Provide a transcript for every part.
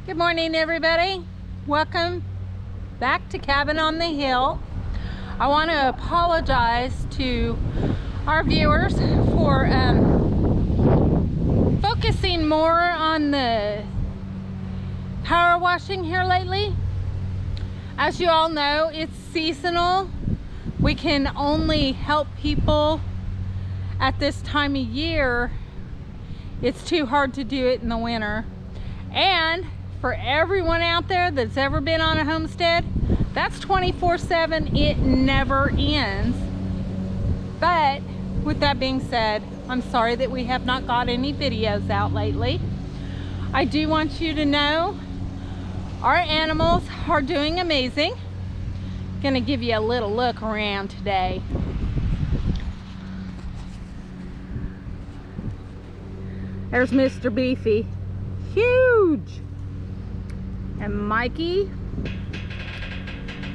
Good morning, everybody. Welcome back to Cabin on the Hill. I want to apologize to our viewers for focusing more on the power washing here lately. As you all know, it's seasonal. We can only help people at this time of year. It's too hard to do it in the winter. And for everyone out there that's ever been on a homestead, that's 24/7. It never ends. But with that being said, I'm sorry that we have not got any videos out lately. I do want you to know our animals are doing amazing. Gonna give you a little look around today. There's Mr. Beefy, huge. And Mikey,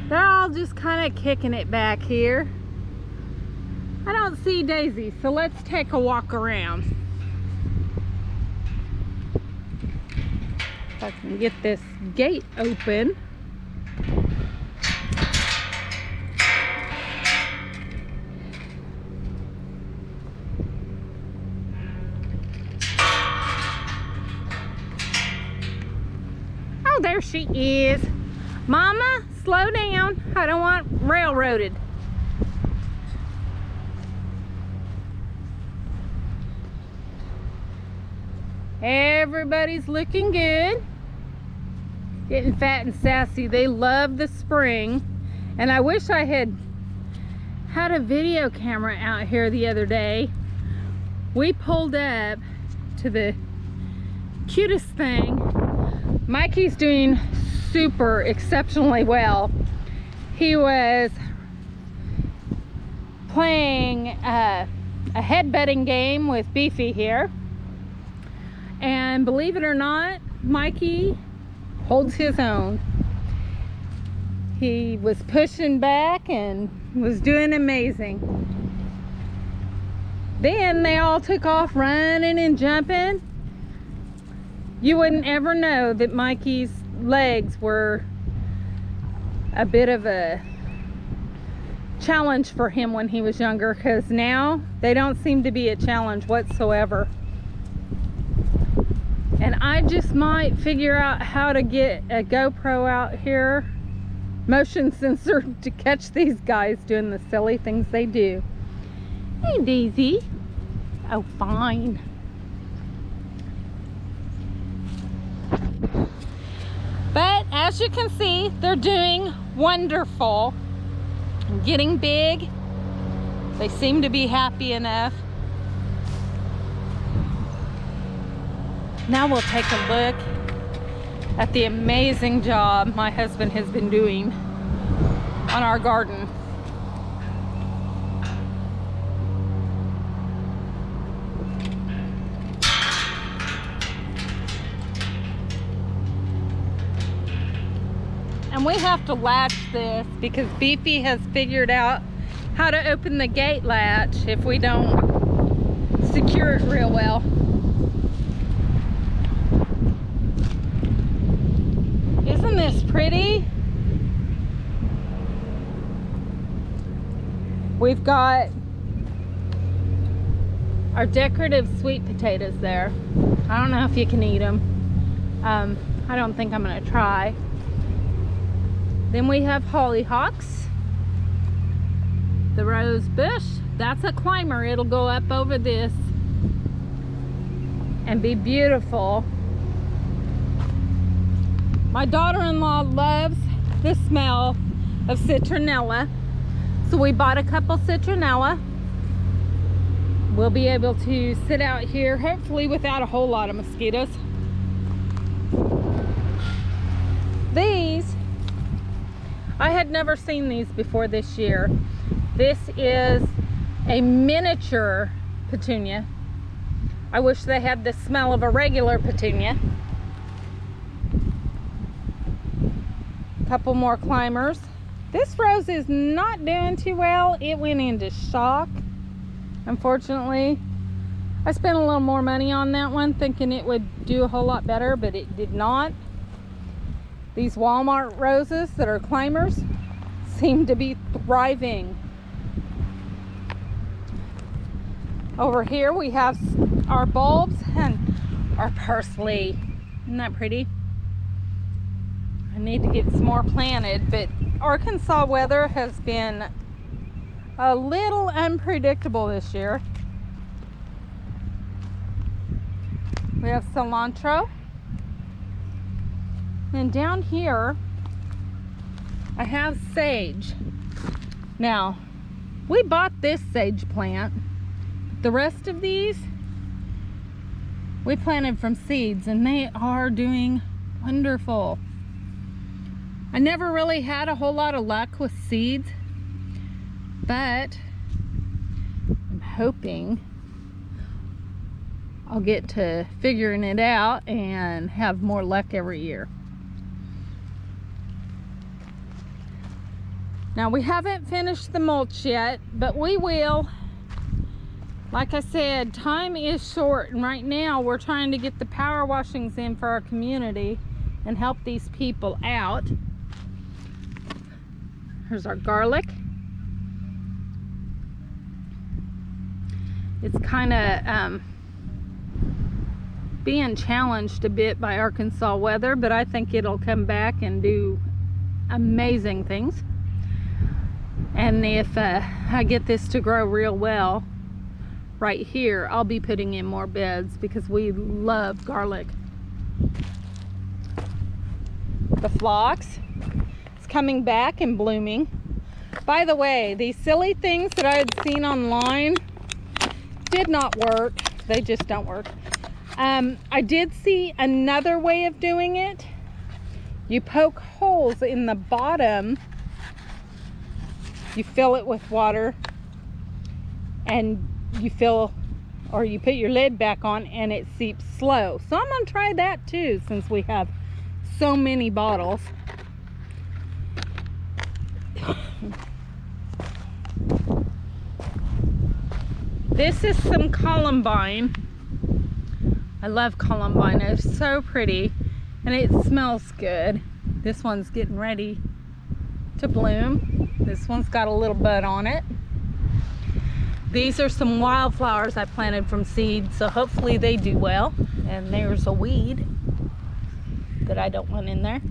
they're all just kind of kicking it back here. I don't see Daisy, so let's take a walk around. If I can get this gate open. Oh, there she is. Mama, slow down. I don't want railroaded. Everybody's looking good. Getting fat and sassy. They love the spring. And I wish I had a video camera out here the other day. We pulled up to the cutest thing. Mikey's doing super exceptionally well. He was playing a headbutting game with Beefy here. And believe it or not, Mikey holds his own. He was pushing back and was doing amazing. Then they all took off running and jumping. You wouldn't ever know that Mikey's legs were a bit of a challenge for him when he was younger, because now they don't seem to be a challenge whatsoever. And I just might figure out how to get a GoPro out here, motion sensor, to catch these guys doing the silly things they do. Hey, Daisy. Oh, fine. But as you can see, they're doing wonderful. Getting big. They seem to be happy enough. Now we'll take a look at the amazing job my husband has been doing on our garden. And we have to latch this because Beefy has figured out how to open the gate latch if we don't secure it real well. Isn't this pretty? We've got our decorative sweet potatoes there. I don't know if you can eat them. I don't think I'm gonna try. Then we have hollyhocks. The rose bush, that's a climber. It'll go up over this and be beautiful. My daughter-in-law loves the smell of citronella, so we bought a couple citronella. We'll be able to sit out here, hopefully without a whole lot of mosquitoes. These, I had never seen these before this year. This is a miniature petunia. I wish they had the smell of a regular petunia. Couple more climbers. This rose is not doing too well. It went into shock, unfortunately. I spent a little more money on that one thinking it would do a whole lot better, but it did not. These Walmart roses that are climbers seem to be thriving. Over here we have our bulbs and our parsley. Isn't that pretty? I need to get some more planted, but Arkansas weather has been a little unpredictable this year. We have cilantro. And down here, I have sage. Now, we bought this sage plant. The rest of these, we planted from seeds, and they are doing wonderful. I never really had a whole lot of luck with seeds, but I'm hoping I'll get to figuring it out and have more luck every year. Now, we haven't finished the mulch yet, but we will. Like I said, time is short, and right now we're trying to get the power washings in for our community and help these people out. Here's our garlic. It's kind of being challenged a bit by Arkansas weather, but I think it'll come back and do amazing things. And if I get this to grow real well right here, I'll be putting in more beds because we love garlic. The phlox is coming back and blooming. By the way, these silly things that I had seen online did not work. They just don't work. I did see another way of doing it. You poke holes in the bottom, you fill it with water, and you put your lid back on, and it seeps slow. So I'm gonna try that too, since we have so many bottles. This is some columbine. I love columbine. It's so pretty and it smells good. This one's getting ready to bloom. This one's got a little bud on it. These are some wildflowers I planted from seed, so hopefully they do well. And there's a weed that I don't want in there.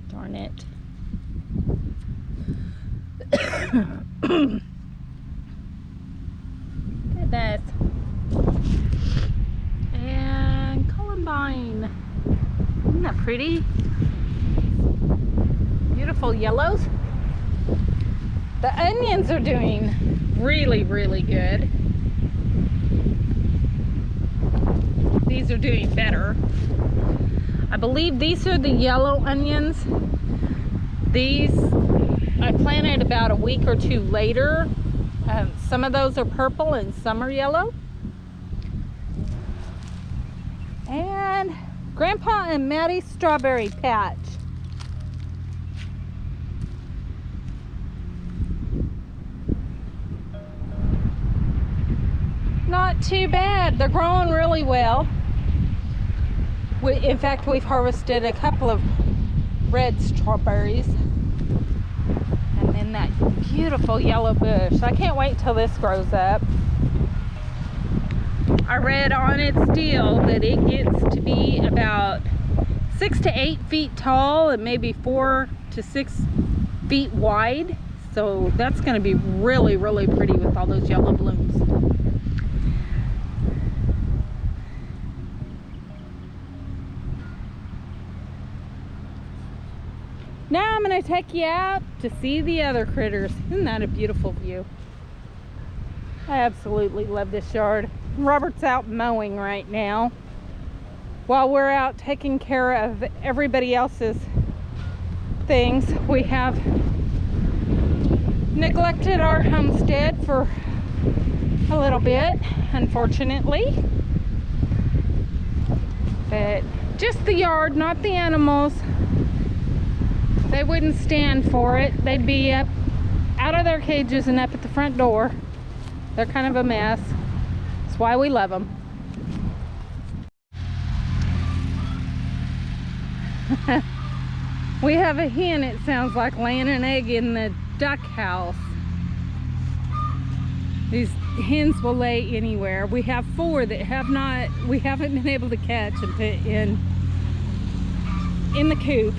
Darn it. Look at that. And columbine. Isn't that pretty? Beautiful yellows. The onions are doing really, really good. These are doing better. I believe these are the yellow onions. These I planted about a week or two later. Some of those are purple and some are yellow. And Grandpa and Maddie's strawberry patch. Not too bad. They're growing really well. In fact, we've harvested a couple of red strawberries. And then that beautiful yellow bush. I can't wait till this grows up. I read on its deal that it gets to be about 6 to 8 feet tall and maybe 4 to 6 feet wide. So that's going to be really, really pretty with all those yellow blooms. Now I'm going to take you out to see the other critters. Isn't that a beautiful view? I absolutely love this yard. Robert's out mowing right now while we're out taking care of everybody else's things. We have neglected our homestead for a little bit, unfortunately. But just the yard, not the animals. They wouldn't stand for it. They'd be up out of their cages and up at the front door. They're kind of a mess. That's why we love them. We have a hen, it sounds like, laying an egg in the duck house. These hens will lay anywhere. We have 4 that we haven't been able to catch and put in the coop.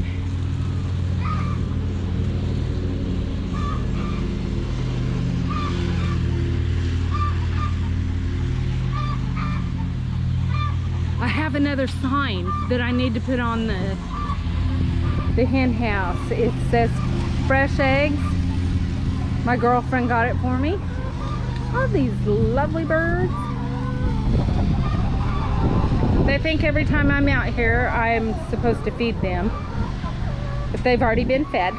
I have another sign that I need to put on the hen house. It says fresh eggs. My girlfriend got it for me. Oh, these lovely birds. They think every time I'm out here I'm supposed to feed them, but they've already been fed.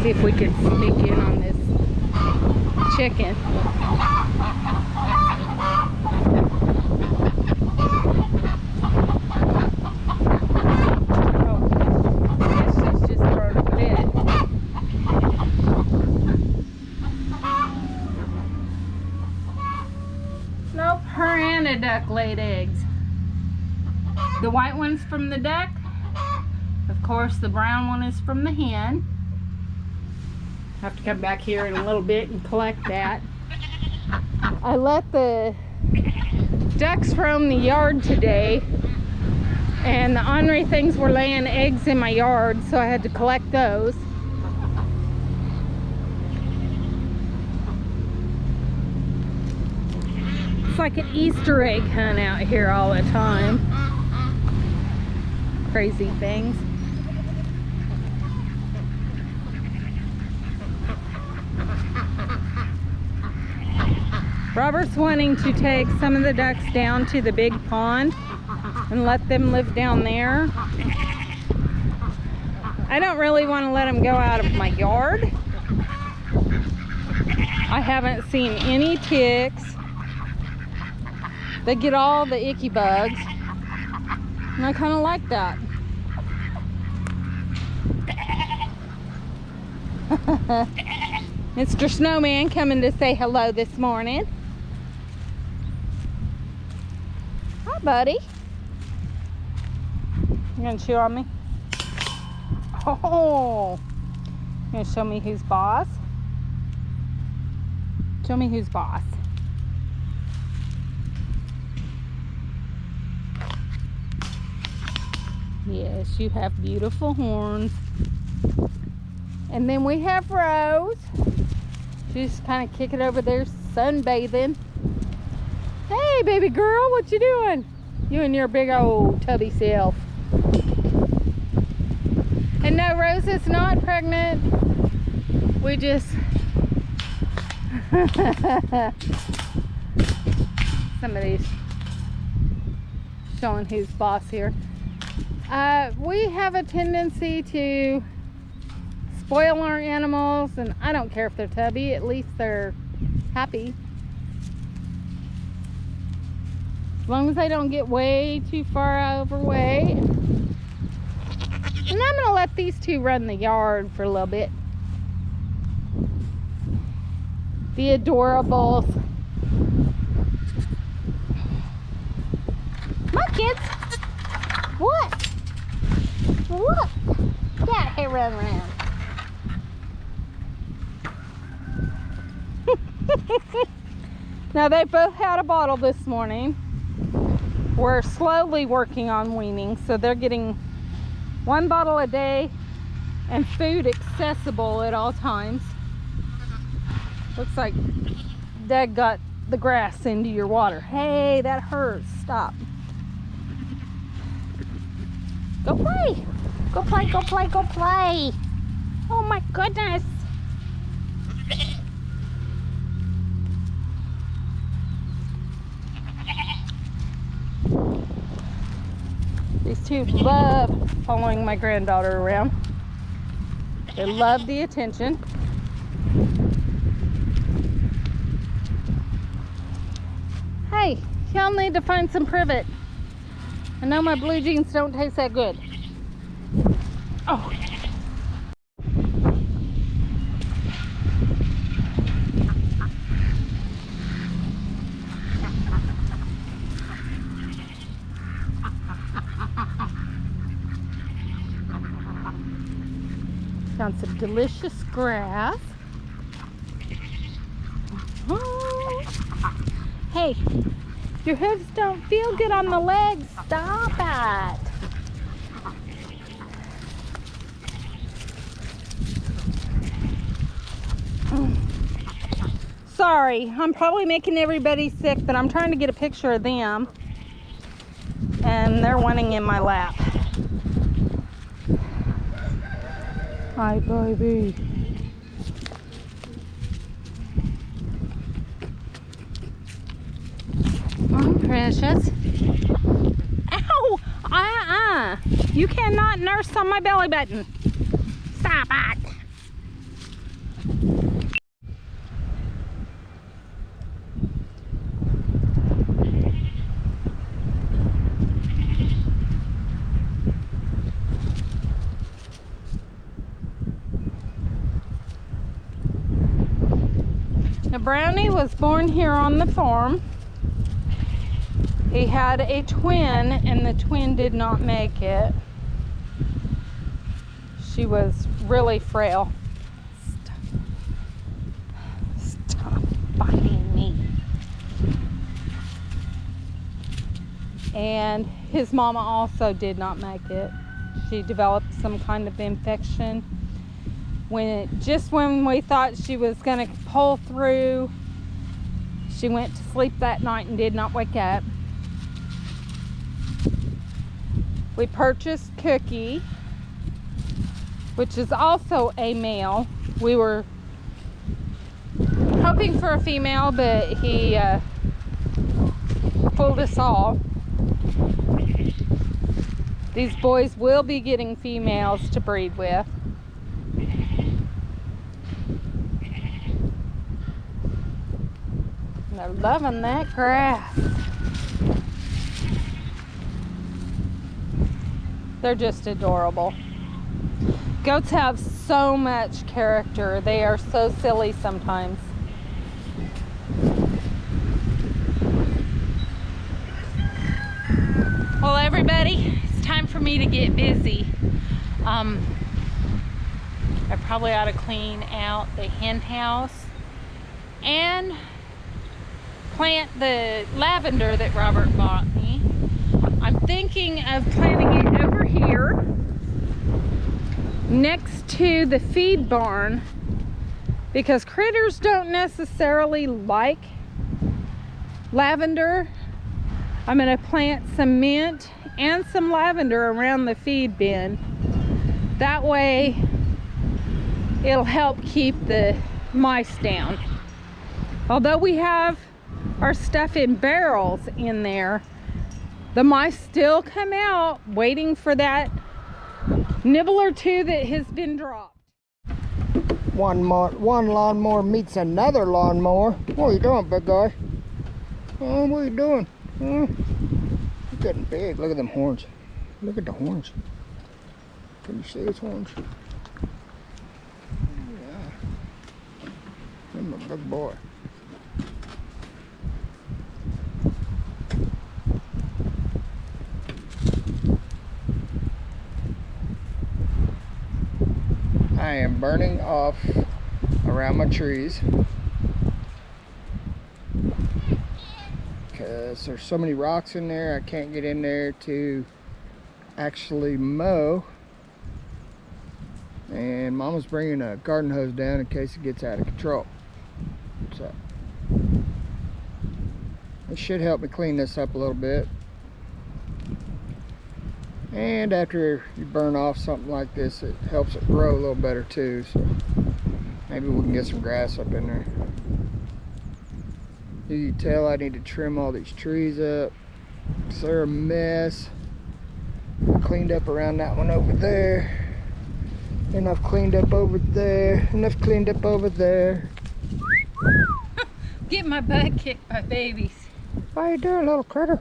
See if we can sneak in on this chicken. Nope, her and a duck laid eggs. The white one's from the duck. Of course, the brown one is from the hen. Have to come back here in a little bit and collect that. I let the ducks roam the yard today, and the ornery things were laying eggs in my yard, so I had to collect those. It's like an Easter egg hunt out here all the time. Crazy things. Robert's wanting to take some of the ducks down to the big pond and let them live down there. I don't really want to let them go out of my yard. I haven't seen any ticks. They get all the icky bugs, and I kind of like that. Mr. Snowman coming to say hello this morning. Hi, buddy. You gonna chew on me? Oh, you gonna show me who's boss? Show me who's boss. Yes, you have beautiful horns. And then we have Rose. She's kind of kicking over there, sunbathing. Hey, baby girl, what you doing? You and your big old tubby self. And no, Rose is not pregnant. We just... Somebody's showing who's boss here. We have a tendency to spoil our animals, and I don't care if they're tubby, at least they're happy. As long as they don't get way too far overweight. And I'm gonna let these two run the yard for a little bit. The adorables. Come on, kids. What? What? Yeah, hey, run around. Now, they both had a bottle this morning. We're slowly working on weaning, so they're getting 1 bottle a day and food accessible at all times. Looks like Dad got the grass into your water. Hey, that hurts. Stop. Go play. Go play, go play, go play. Oh my goodness. These two love following my granddaughter around. They love the attention. Hey, y'all need to find some privet. I know my blue jeans don't taste that good. Oh. on some delicious grass. Oh. Hey, your hooves don't feel good on the legs. Stop it. Sorry, I'm probably making everybody sick, but I'm trying to get a picture of them. And they're wanting in my lap. Hi, baby. Oh, precious. Ow! You cannot nurse on my belly button. Stop it. Now, Brownie was born here on the farm. He had a twin, and the twin did not make it. She was really frail. Stop biting me. And his mama also did not make it. She developed some kind of infection. Just when we thought she was going to pull through, she went to sleep that night and did not wake up. We purchased Cookie, which is also a male. We were hoping for a female, but he fooled us all. These boys will be getting females to breed with. And they're loving that grass. They're just adorable. Goats have so much character. They are so silly sometimes. Well, everybody, it's time for me to get busy. I probably ought to clean out the hen house and plant the lavender that Robert bought me. I'm thinking of planting it over here next to the feed barn because critters don't necessarily like lavender. I'm going to plant some mint and some lavender around the feed bin. That way it'll help keep the mice down. Although we have our stuff in barrels in there, the mice still come out waiting for that nibble or two that has been dropped. One lawnmower meets another lawnmower. What are you doing, big guy? Oh, what are you doing? You're getting big. Look at them horns. Look at the horns. Can you see his horns? Yeah. I'm a big boy. I am burning off around my trees because there's so many rocks in there. I can't get in there to actually mow, and Mama's bringing a garden hose down in case it gets out of control. So it should help me clean this up a little bit. And after you burn off something like this, it helps it grow a little better too. So maybe we can get some grass up in there. You can tell I need to trim all these trees up. They're a mess. I cleaned up around that one over there. And I've cleaned up over there. And I've cleaned up over there. Get my butt kicked by babies. How you doing, little critter?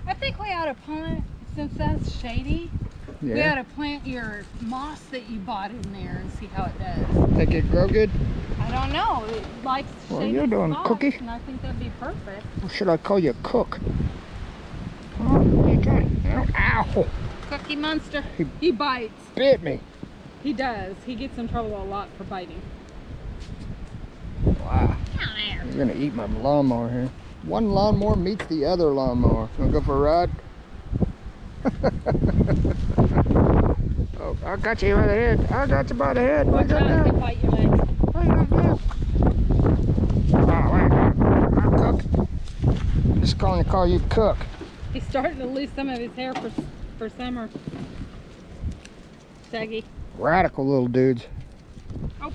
I think we ought to plant, since that's shady, Yeah. we ought to plant your moss that you bought in there and see how it does. Think it'd grow good? I don't know. It likes What are shady you doing, spots, Cookie? and I think that'd be perfect. Or should I call you Cook? Oh, what are you doing? Ow! Cookie Monster. He He bites. bit me. He does. He gets in trouble a lot for biting. Wow. Down there. You're gonna eat my lawnmower here. One lawnmower meets the other lawnmower. Wanna go for a ride? Oh, I got you by the head. I got you by the head. What Watch you out, he gonna can do? bite your leg. What you gonna do? Oh, wait. I'm cook. Just calling to call you cook. He's starting to lose some of his hair for summer. Saggy. Radical little dudes. Oh.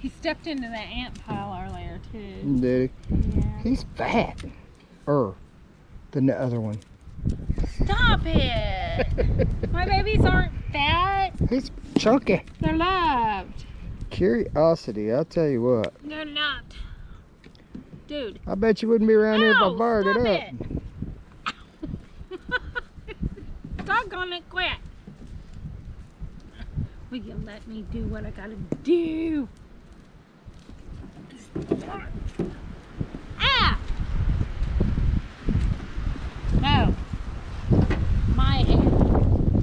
He stepped into that ant pile earlier too. Did he? Yeah. He's fat. Than the other one. Stop it! My babies aren't fat. He's chunky. They're loved. Curiosity, I'll tell you what. They're not. Dude. I bet you wouldn't be around here if I No, fired it stop up. Doggone it, quit. Will you let me do what I gotta do? Ah! No. My hair.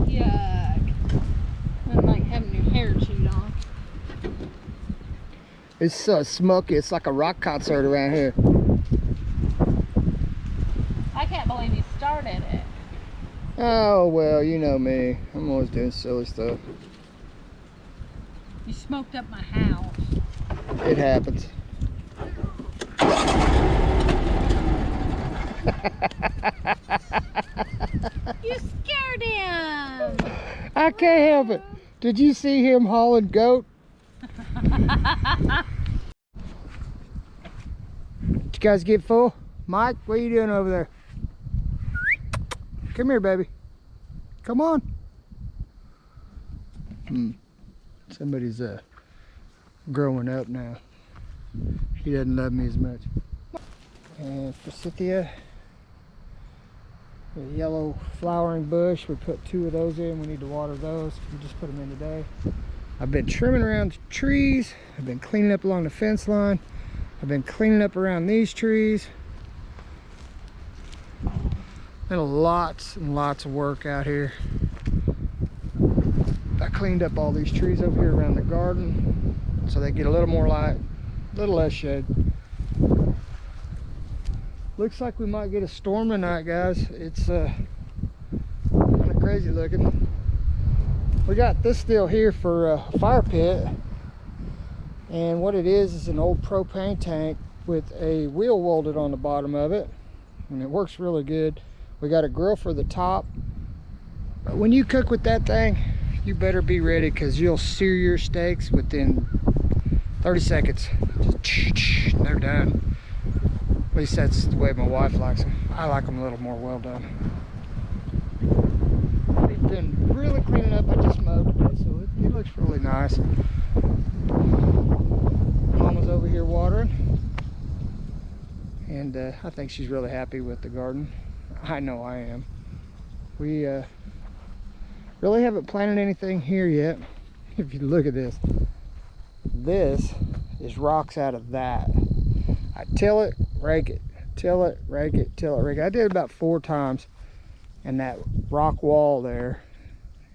Yuck. Nothing like having your hair chewed on. It's so smoky, it's like a rock concert around here. I can't believe you started it. Oh, well, you know me. I'm always doing silly stuff. You smoked up my house. It happens. You scared him. I can't help it. Did you see him hauling goat? Did you guys get full? Mike, what are you doing over there? Come here, baby. Come on. Somebody's growing up now. He doesn't love me as much. And forsythia, the yellow flowering bush, we put 2 of those in. We need to water those. We just put them in today. I've been trimming around the trees. I've been cleaning up along the fence line. I've been cleaning up around these trees. Been lots and lots of work out here. I cleaned up all these trees over here around the garden so they get a little more light, a little less shade. Looks like we might get a storm tonight, guys. It's kind of crazy looking. We got this deal here for a fire pit, and what it is an old propane tank with a wheel welded on the bottom of it, and it works really good. We got a grill for the top, but when you cook with that thing, you better be ready, because you'll sear your steaks within 30 seconds. Just they're done. At least that's the way my wife likes them. I like them a little more well done. We've been really cleaning up. I just mowed today, so it looks really nice. Mama's over here watering, and I think she's really happy with the garden. I know I am. We really haven't planted anything here yet. If you look at this, this is rocks out of that. I till it, rake it, till it, rake it, till it, rake it. I did it about 4 times, and that rock wall there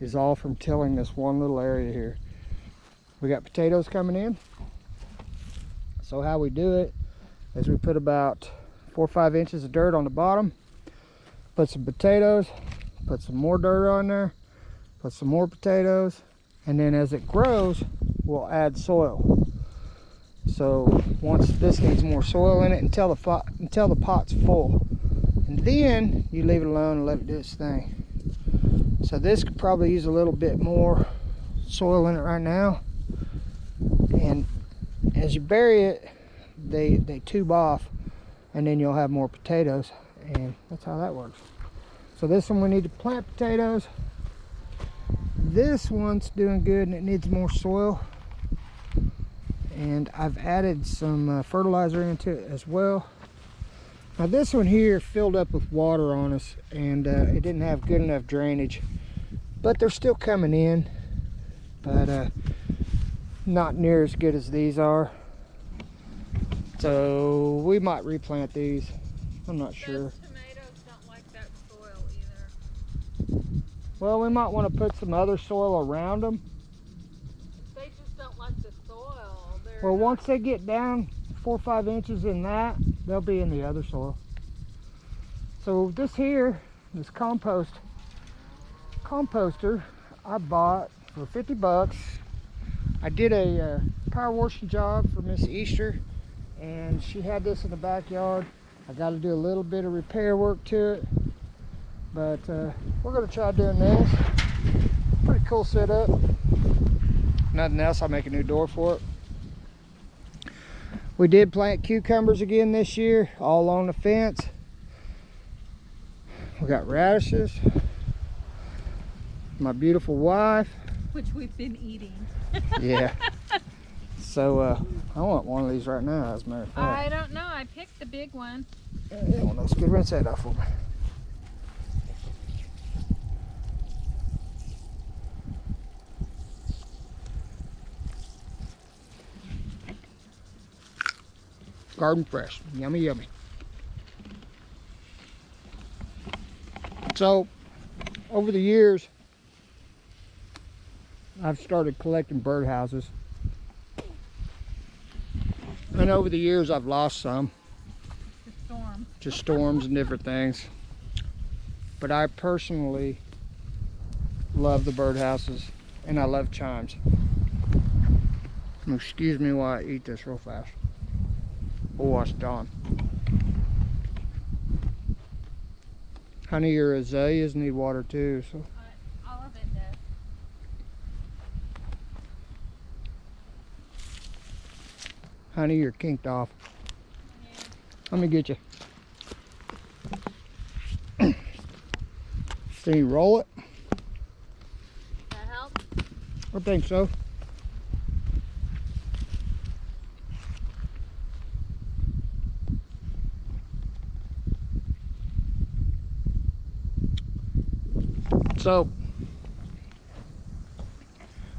is all from tilling this one little area here. We got potatoes coming in, so how we do it is we put about 4 or 5 inches of dirt on the bottom, put some potatoes, put some more dirt on there, put some more potatoes, and then as it grows, we'll add soil. So once this needs more soil in it until the pot's full, and then you leave it alone and let it do its thing. So this could probably use a little bit more soil in it right now, and as you bury it, they tube off, and then you'll have more potatoes, and that's how that works. So this one we need to plant potatoes. This one's doing good and it needs more soil, and I've added some fertilizer into it as well. Now this one here filled up with water on us, and it didn't have good enough drainage, but they're still coming in, but not near as good as these are. So we might replant these. I'm not sure. Those tomatoes don't like that soil either. Well, we might want to put some other soil around them. They just don't like the soil. Well, once they get down 4 or 5 inches in that, they'll be in the other soil. So this here, this composter, I bought for 50 bucks. I did a power washing job for Miss Easter, and she had this in the backyard. I got to do a little bit of repair work to it, but we're going to try doing this. Pretty cool setup. Nothing else, I'll make a new door for it. We did plant cucumbers again this year, all along the fence. We got radishes. My beautiful wife. Which we've been eating. Yeah. So I want one of these right now, as a matter of fact. I don't know. I picked the big one. Yeah, well, that's good. Rinse that off for me. Garden fresh. Yummy, yummy. So, over the years, I've started collecting birdhouses. And over the years, I've lost some. Just storms and different things. But I personally love the birdhouses, and I love chimes. Excuse me while I eat this real fast. Oh, it's done. Honey, your azaleas need water too, so. All of it does. Honey, you're kinked off. Yeah. Let me get you. Can you roll it? That help? I think so. So,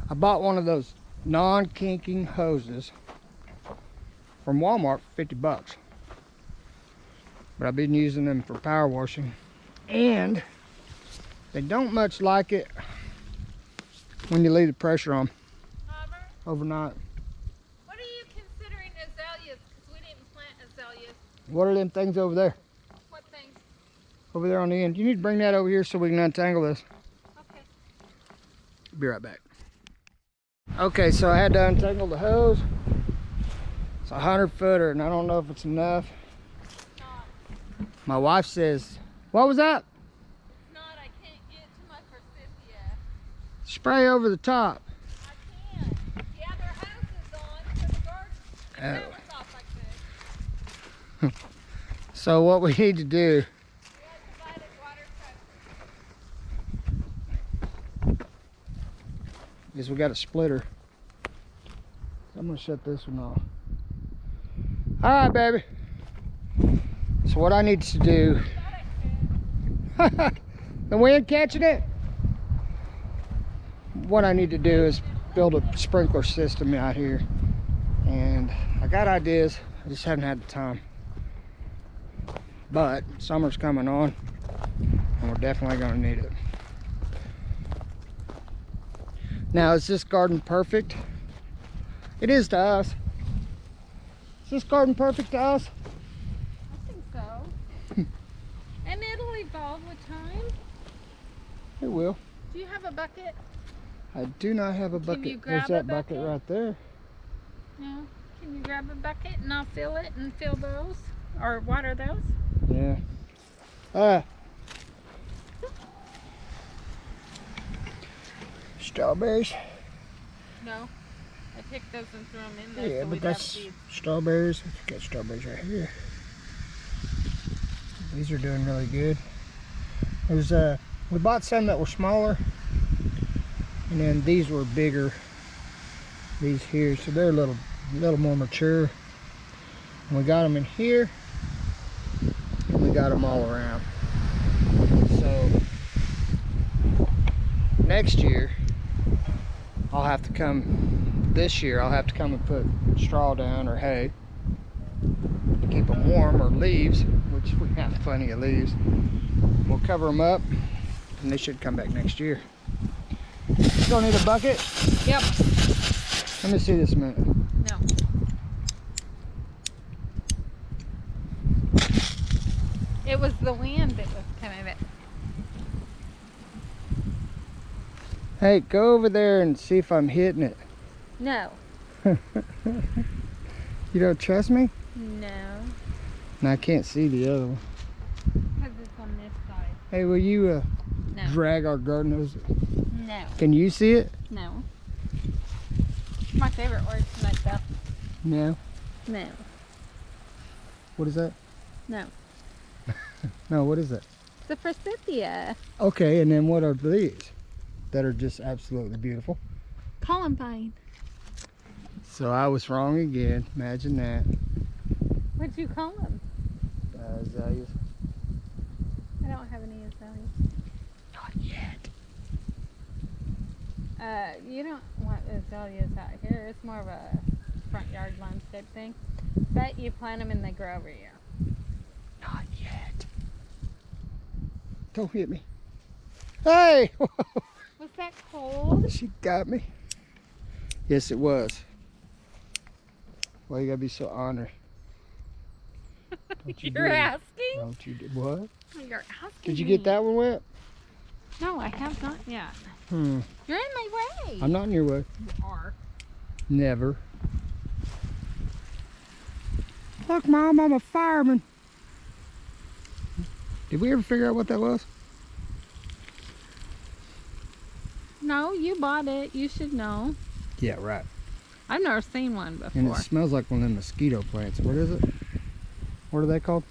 I bought one of those non-kinking hoses from Walmart for 50 bucks. But I've been using them for power washing, and they don't much like it when you leave the pressure on overnight. What are you considering azaleas? Because we didn't plant azaleas. What are them things over there? What things? Over there on the end. You need to bring that over here so we can untangle this. Okay. Be right back. Okay, so I had to untangle the hose. It's a 100-footer, and I don't know if it's enough. It's not. My wife says, what was that? It's not. I can't get too much for 50 yet. Spray over the top. I can't. The other house is on for the garden. It never stops like this. So what we need to do, We had divided water pressure. is we got a splitter. I'm gonna shut this one off. All right, baby. So what I need to do, the wind catching it? What I need to do is build a sprinkler system out here. And I got ideas, I just haven't had the time. But summer's coming on, and we're definitely gonna need it. Now, is this garden perfect? It is to us. Is this garden perfect to us? I think so. And it'll evolve with time. It will. Do you have a bucket? I do not have a Can bucket. you grab There's a that bucket bucket? right there. No. Can you grab a bucket and I'll fill it and fill those? Or water those? Yeah. Strawberries. No. I picked those and threw them in there. Yeah, so but we'd have that's seeds. strawberries. Got strawberries right here. These are doing really good. There's we bought some that were smaller, and then these were bigger. These here, so they're a little more mature. And we got them in here, and we got them all around. So next year, I'll have to come. This year, I'll have to come and put straw down or hay to keep them warm, or leaves, which we have plenty of leaves. We'll cover them up, and and they should come back next year. Don't need a bucket? Yep. Let me see this a minute. No. It was the wind that was coming back. Hey, go over there and see if I'm hitting it. No. You don't trust me? No. And I can't see the other one. Because it's on this side. Hey, will you No. drag our garden hose? No. Can you see it? No. My favorite word tonight, though. No. No. What is that? No. No, what is that? The forsythia. Okay, and then what are these that are just absolutely beautiful? Columbine. So I was wrong again. Imagine that. What'd you call them? Azaleas. I don't have any azaleas. Not yet. You don't want azaleas out here. It's more of a front yard landscape thing. But you plant them and they grow every year. Not yet. Don't hit me. Hey! Was that cold? She got me. Yes, it was. Why you gotta be so honored? Don't you You're do it. asking? Don't you do what? You're asking. Did you get that one wet? No, I have not yet. You're in my way. I'm not in your way. You are. Never. Look, Mom, I'm a fireman. Did we ever figure out what that was? No, you bought it. You should know. Yeah, right. I've never seen one And before. it smells like one of them mosquito plants. What is it? What are they called?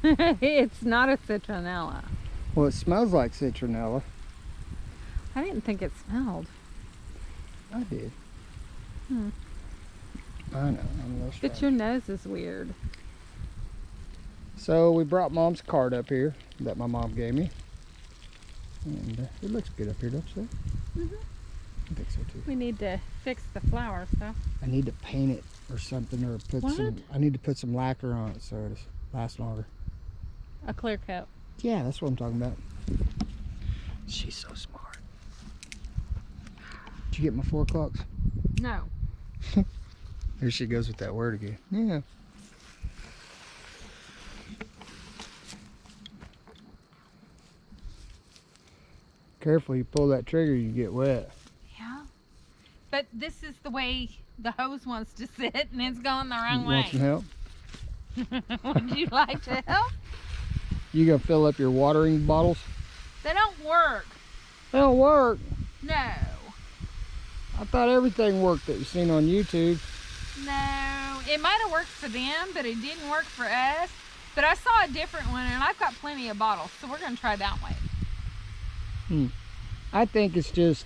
It's not a citronella. Well, it smells like citronella. I didn't think it smelled. I did. Hmm. I know. I'm a little But strange. your nose is weird. So we brought Mom's card up here that my mom gave me. And it looks good up here, don't you think? I think so too. We need to fix the flowers, though. I need to paint it or something, or put What? some. I need to put some lacquer on it so it lasts longer. A clear coat. Yeah, that's what I'm talking about. She's so smart. Did you get my 4 o'clocks? No. Here she goes with that word again. Yeah. Careful, you pull that trigger, you get wet. Yeah. But this is the way the hose wants to sit, and it's going the wrong You way. want some help? Would you like to help? You gonna fill up your watering bottles? They don't work. They don't work. No. I thought everything worked that you seen on YouTube. No. It might have worked for them, but it didn't work for us. But I saw a different one, and I've got plenty of bottles, so we're going to try that way. I think it's just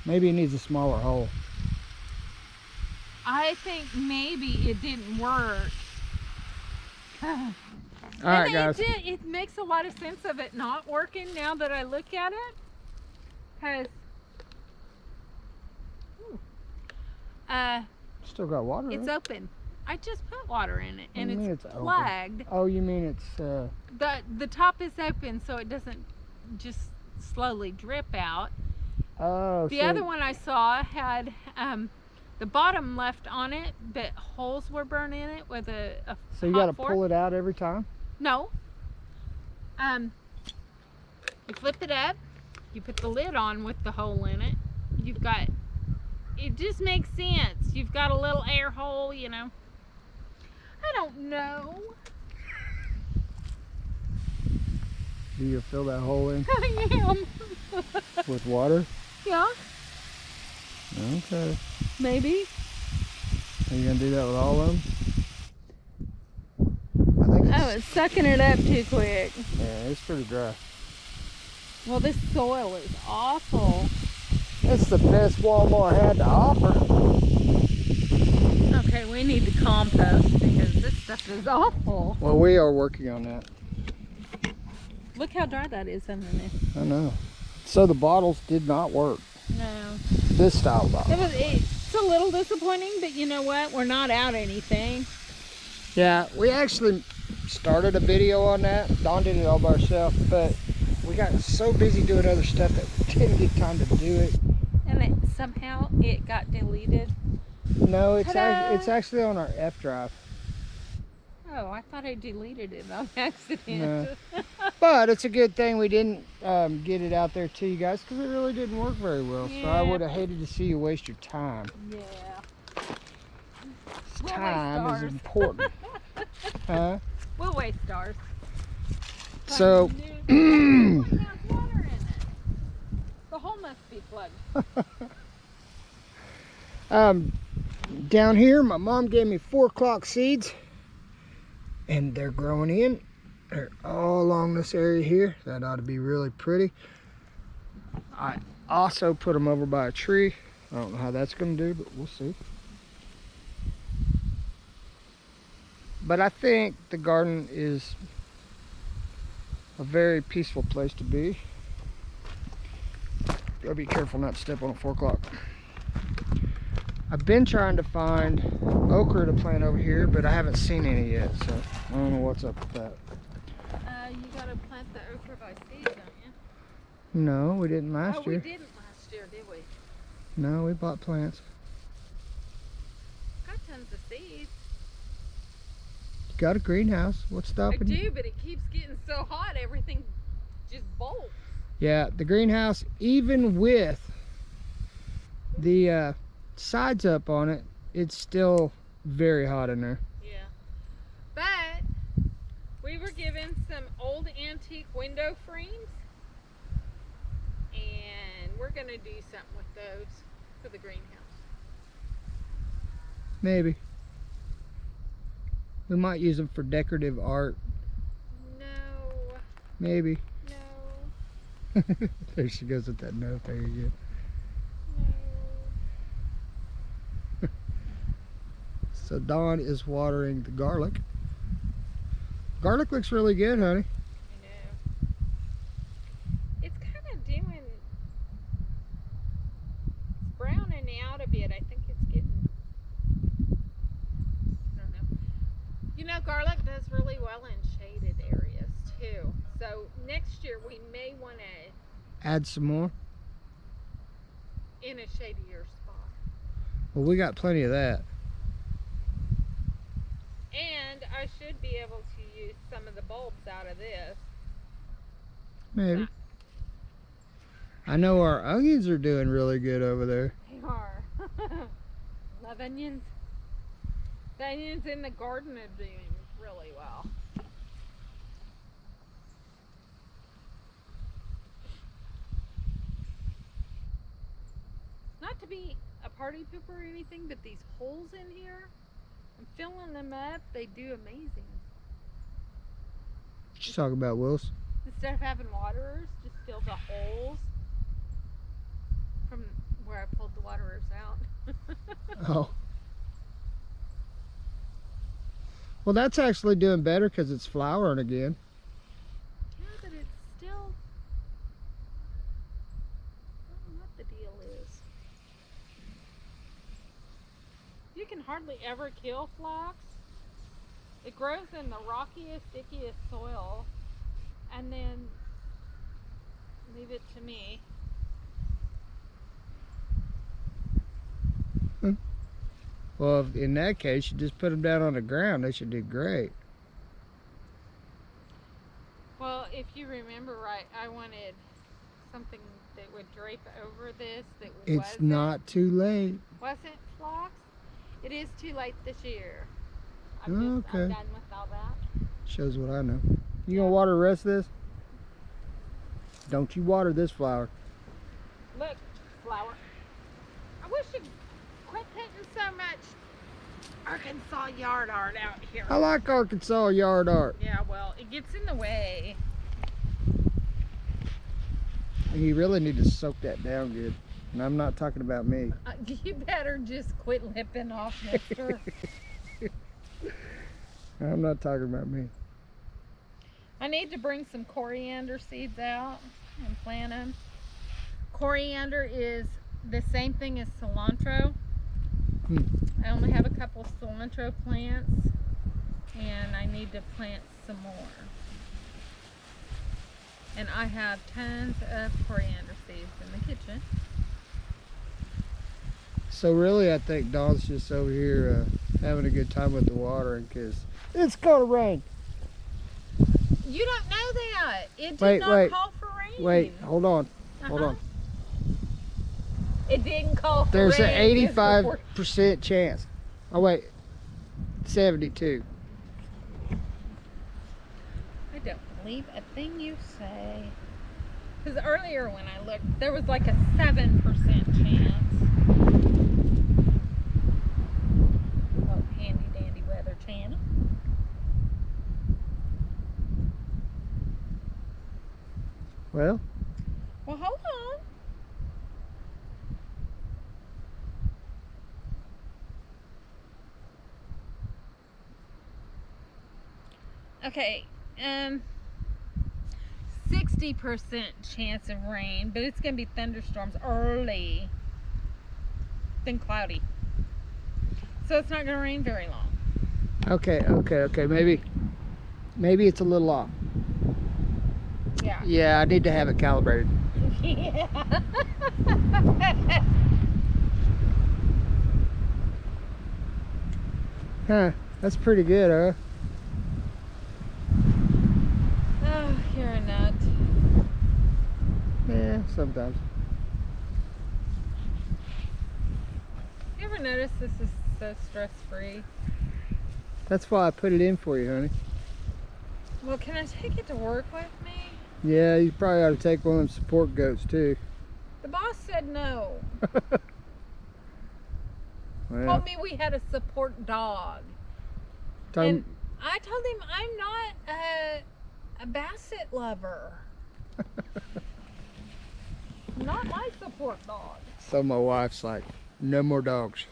maybe it needs a smaller hole. I think maybe it didn't work. All right, guys. It makes a lot of sense of it not working now that I look at it. Because Still got water in it's it. open. I just put water in it, and What do you mean it's it's open? flagged. Oh, you mean it's The top is open, so it doesn't just slowly drip out. oh. The other one I saw had the bottom left on it, but holes were burned in it with a So you hot got to fork. pull it out every time? No. You flip it up. You put the lid on with the hole in it. You've got. It just makes sense. You've got a little air hole, you know. I don't know. Do you fill that hole in I am. with water? Yeah, Okay. maybe. Are you gonna do that with all of them? I think it's, Oh, it's sucking it up too quick. yeah, it's pretty dry. Well, this soil is awful. It's the best Walmart had to offer. Okay, we need to compost because this stuff is awful. Well, we are working on that. Look how dry that is underneath. I know. So the bottles did not work. No. This style bottle. It's a little disappointing, but you know what? We're not out anything. Yeah, we actually started a video on that. Dawn did it all by herself, but we got so busy doing other stuff that we didn't get time to do it. And somehow it got deleted. No, it's Ta-da! it's actually on our F drive. Oh, I thought I deleted it on accident. No. But it's a good thing we didn't get it out there to you guys, because it really didn't work very well. Yeah. So I would have hated to see you waste your time. Yeah. Time is important. Huh? We'll waste ours. So It has water in it. The hole must be plugged. Down here, my mom gave me 4 o'clock seeds, and they're growing in. They're all along this area here. That ought to be really pretty. I also put them over by a tree. I don't know how that's going to do, but we'll see. But I think the garden is a very peaceful place to be. Gotta be careful not to step on at 4 o'clock. I've been trying to find okra to plant over here, but I haven't seen any yet, so I don't know what's up with that. You gotta plant the okra by seed, don't you? No, we didn't last year. We didn't last year, did we? No, we bought plants. Got tons of seeds. You got a greenhouse. What's stopping you? I do, but it keeps getting so hot, everything just bolts. Yeah, the greenhouse, even with the sides up on it, it's still very hot in there. Yeah. But we were given some old antique window frames, and we're going to do something with those for the greenhouse. Maybe. We might use them for decorative art. No. Maybe. No. There she goes with that no there again. No. So Dawn is watering the garlic. Garlic looks really good, honey. I know. It's kind of doing, it's browning out a bit. I think it's getting, I don't know. You know, garlic does really well in shaded areas too. So next year we may want to Add some more. in a shadier spot. Well, we got plenty of that. And I should be able to use some of the bulbs out of this. Maybe. I know our onions are doing really good over there. They are. Love onions. The onions in the garden are doing really well. Not to be a party pooper or anything, but these holes in here, I'm filling them up. They do amazing. What you talking about, Wills? Instead of having waterers, just fill the holes from where I pulled the waterers out. Oh. Well, that's actually doing better because it's flowering again. Yeah, but it's still, I don't know what the deal is. You can hardly ever kill phlox. It grows in the rockiest, stickiest soil, and then leave it to me. Well, in that case, you just put them down on the ground. They should do great. Well, if you remember right, I wanted something that would drape over this that It's not too late. wasn't phlox. It is too late this year. Okay. I'm done with all that. Shows what I know. You gonna water the rest of this? Don't you water this flower. Look, flower. I wish you'd quit putting so much Arkansas yard art out here. I like Arkansas yard art. Yeah, well, it gets in the way. You really need to soak that down good. And I'm not talking about me. You better just quit lipping off, mister. I'm not talking about me. I need to bring some coriander seeds out and plant them. Coriander is the same thing as cilantro. I only have a couple cilantro plants, and I need to plant some more. And I have tons of coriander seeds in the kitchen. So really, I think Dawn's just over here having a good time with the watering because it's gonna rain. You don't know that. It did Wait, not wait. call for rain. Wait, hold on. Hold on. It didn't call for There's rain. an 85% chance. Oh wait, 72. I don't believe a thing you say. Because earlier when I looked, there was like a 7% chance. Oh, handy dandy weather channel. Well, Well, hold on. Okay, 60% chance of rain, but it's gonna be thunderstorms early, then cloudy. So it's not gonna rain very long. okay. Maybe it's a little off. Yeah. Yeah, I need to have it calibrated. Yeah. Huh, that's pretty good, huh? Oh, you're a nut. Yeah, sometimes. You ever notice this is so stress-free? That's why I put it in for you, honey. Well, can I take it to work with me? Yeah, you probably ought to take one of them support goats too. The boss said no. Well, Told me we had a support dog. And I told him I'm not a basset lover. Not my support dog. so my wife's like, no more dogs.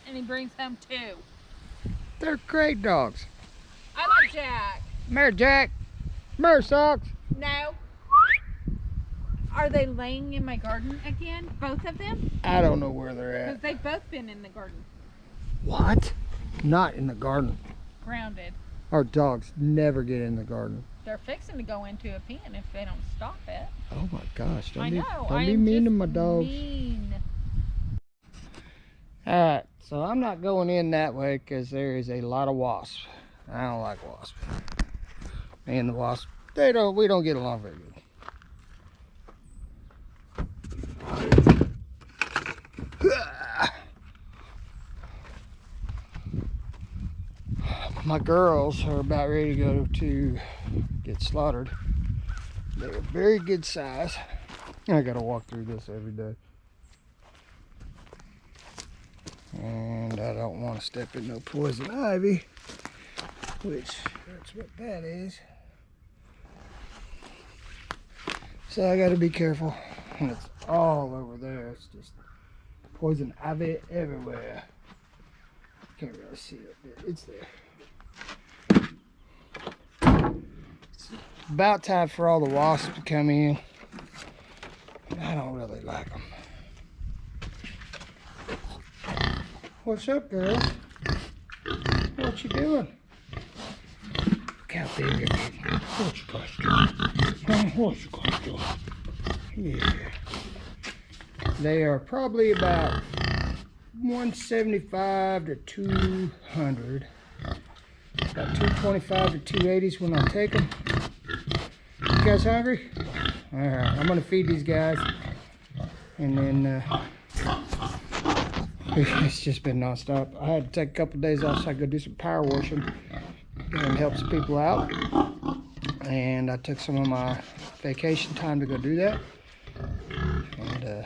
And he brings home 2. They're great dogs. I like Jack. Mare Jack, Mare Socks. No. Are they laying in my garden again? Both of them? I don't know where they're Because at. they've both been in the garden. What? Not in the garden. Grounded. Our dogs never get in the garden. They're fixing to go into a pen if they don't stop it. Oh my gosh! I know. Don't be mean to my dogs. Mean. All right, so I'm not going in that way because there is a lot of wasps. I don't like wasps. Me and the wasps, we don't get along very good. My girls are about ready to go to get slaughtered. They're very good size. I gotta walk through this every day. And I don't want to step in no poison ivy, which that's what that is. So I gotta be careful. And it's all over there. It's just poison ivy everywhere. Can't really see it, but it's there. It's about time for all the wasps to come in. I don't really like them. What's up, girl? What you doing? Look how big it is. What you guys doing? What you guys doing? Yeah. They are probably about 175 to 200. About 225 to 280s when I take them. You guys hungry? All right, I'm gonna feed these guys, and then it's just been nonstop. I had to take a couple days off so I could do some power washing and help some people out. And I took some of my vacation time to go do that. And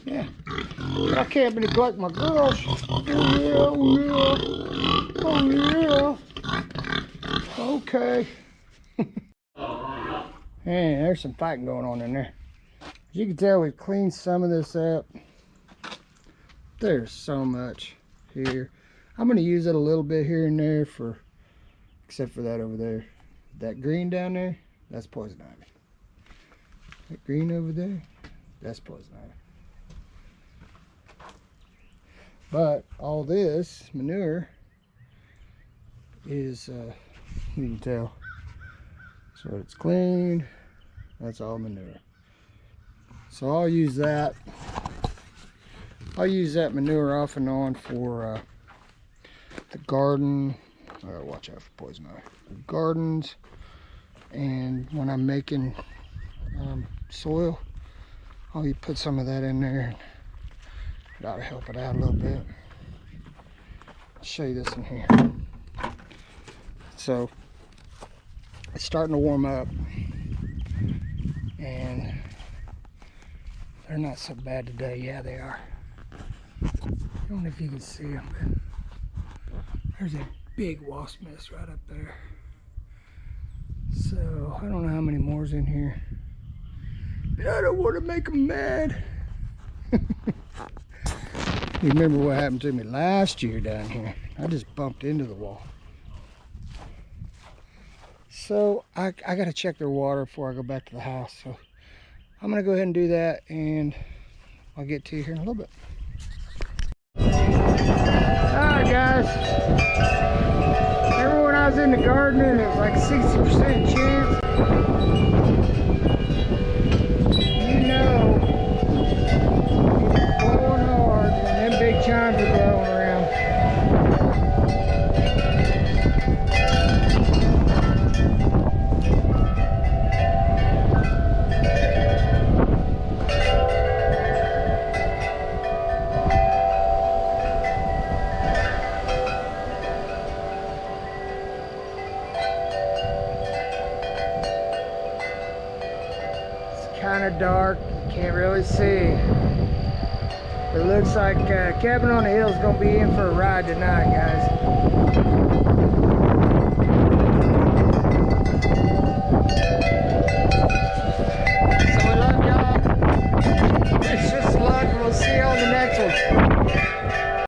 yeah, but I can't neglect my girls. Oh yeah, oh yeah, oh yeah. Okay. Man, there's some fighting going on in there. As you can tell, we've cleaned some of this up. There's so much here. I'm going to use it a little bit here and there for, except for that over there. That green down there, that's poison ivy. That green over there, that's poison ivy. But all this manure is, you can tell, it's So it's clean. That's all manure. So I'll use that. I'll use that manure off and on for the garden. I gotta watch out for poison ivy. The gardens, and when I'm making soil, I'll put some of that in there. It ought to help it out a little bit. I'll show you this in here. So it's starting to warm up, and they're not so bad today. Yeah, they are. I don't know if you can see them, but there's a big wasp nest right up there. So I don't know how many more's in here, but I don't want to make them mad. You remember what happened to me last year down here? I just bumped into the wall. So I got to check their water before I go back to the house. So I'm going to go ahead and do that, and I'll get to you here in a little bit. Alright guys, remember when I was in the garden and it was like 60% chance? You know, it's blowing hard when them big chimes are blowing around. Kind of dark, can't really see. It looks like Cabin on the Hill is going to be in for a ride tonight, guys.